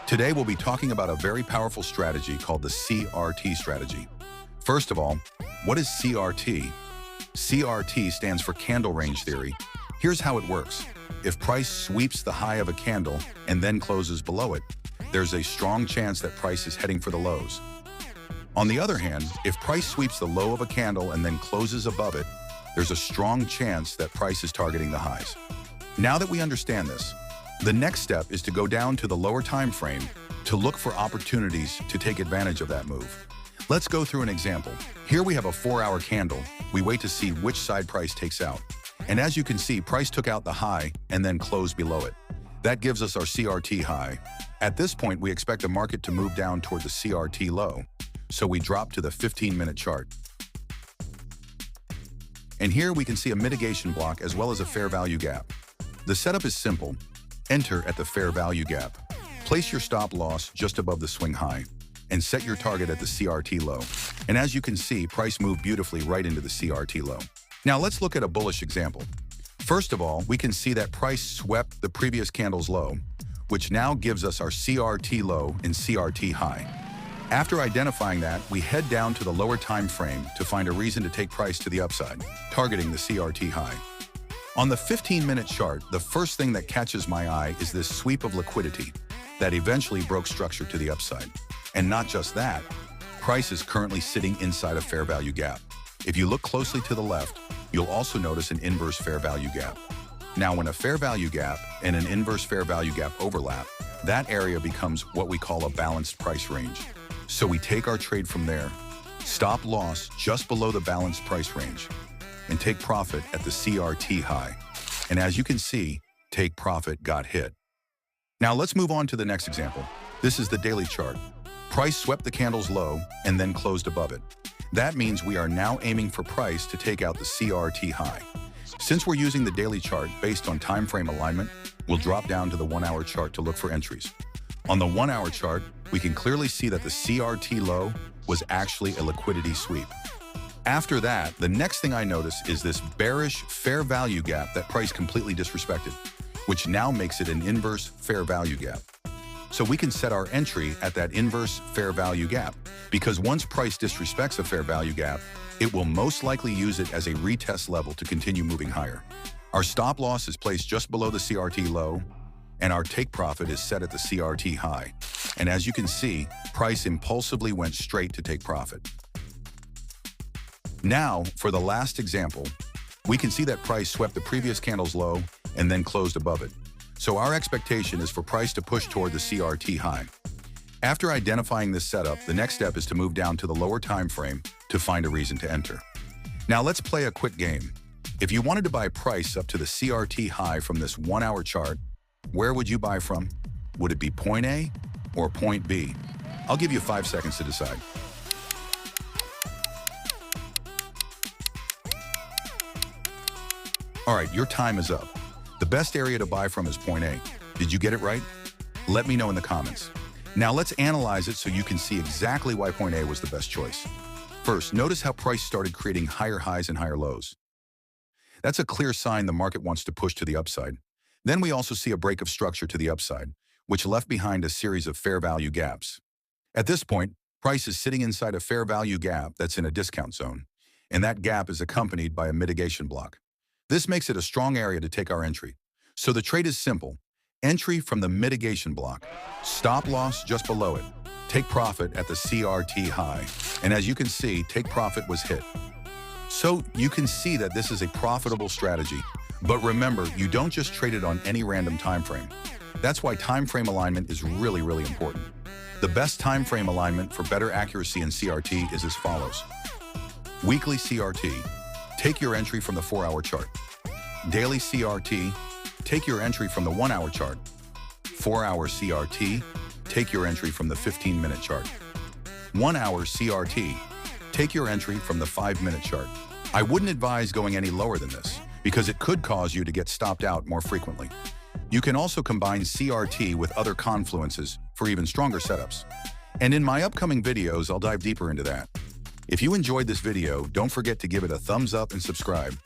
Today we'll be talking about a very powerful strategy called the CRT strategy. First of all, what is CRT? CRT stands for candle range theory. Here's how it works. If price sweeps the high of a candle and then closes below it, there's a strong chance that price is heading for the lows. On the other hand, if price sweeps the low of a candle and then closes above it, there's a strong chance that price is targeting the highs. Now that we understand this, the next step is to go down to the lower time frame to look for opportunities to take advantage of that move. Let's go through an example. Here we have a 4-hour candle. We wait to see which side price takes out. And as you can see, price took out the high and then closed below it. That gives us our CRT high. At this point, we expect the market to move down toward the CRT low. So we drop to the 15-minute chart. And here we can see a mitigation block as well as a fair value gap. The setup is simple. Enter at the fair value gap. Place your stop loss just above the swing high and set your target at the CRT low. And as you can see, price moved beautifully right into the CRT low. Now let's look at a bullish example. First of all, we can see that price swept the previous candle's low, which now gives us our CRT low and CRT high. After identifying that, we head down to the lower time frame to find a reason to take price to the upside, targeting the CRT high. On the 15-minute chart, the first thing that catches my eye is this sweep of liquidity that eventually broke structure to the upside. And not just that, price is currently sitting inside a fair value gap. If you look closely to the left, you'll also notice an inverse fair value gap. Now, when a fair value gap and an inverse fair value gap overlap, that area becomes what we call a balanced price range. So we take our trade from there, stop loss just below the balanced price range, and take profit at the CRT high. And as you can see, take profit got hit. Now let's move on to the next example. This is the daily chart. Price swept the candle's low and then closed above it. That means we are now aiming for price to take out the CRT high. Since we're using the daily chart based on time frame alignment, we'll drop down to the 1-hour chart to look for entries. On the 1-hour chart, we can clearly see that the CRT low was actually a liquidity sweep. After that, the next thing I notice is this bearish fair value gap that price completely disrespected, which now makes it an inverse fair value gap. So we can set our entry at that inverse fair value gap, because once price disrespects a fair value gap, it will most likely use it as a retest level to continue moving higher. Our stop loss is placed just below the CRT low, and our take profit is set at the CRT high. And as you can see, price impulsively went straight to take profit. Now, for the last example, we can see that price swept the previous candle's low and then closed above it. So our expectation is for price to push toward the CRT high. After identifying this setup, the next step is to move down to the lower time frame to find a reason to enter. Now let's play a quick game. If you wanted to buy price up to the CRT high from this 1-hour chart, where would you buy from? Would it be point A or point B? I'll give you 5 seconds to decide. All right, your time is up. The best area to buy from is point A. Did you get it right? Let me know in the comments. Now let's analyze it so you can see exactly why point A was the best choice. First, notice how price started creating higher highs and higher lows. That's a clear sign the market wants to push to the upside. Then we also see a break of structure to the upside, which left behind a series of fair value gaps. At this point, price is sitting inside a fair value gap that's in a discount zone, and that gap is accompanied by a mitigation block. This makes it a strong area to take our entry. So the trade is simple. Entry from the mitigation block. Stop loss just below it. Take profit at the CRT high. And as you can see, take profit was hit. So you can see that this is a profitable strategy. But remember, you don't just trade it on any random time frame. That's why time frame alignment is really, really important. The best time frame alignment for better accuracy in CRT is as follows. Weekly CRT. Take your entry from the 4-hour chart. Daily CRT, take your entry from the 1-hour chart. 4-hour CRT, take your entry from the 15-minute chart. 1-hour CRT, take your entry from the 5-minute chart. I wouldn't advise going any lower than this, because it could cause you to get stopped out more frequently. You can also combine CRT with other confluences for even stronger setups. And in my upcoming videos, I'll dive deeper into that. If you enjoyed this video, don't forget to give it a thumbs up and subscribe.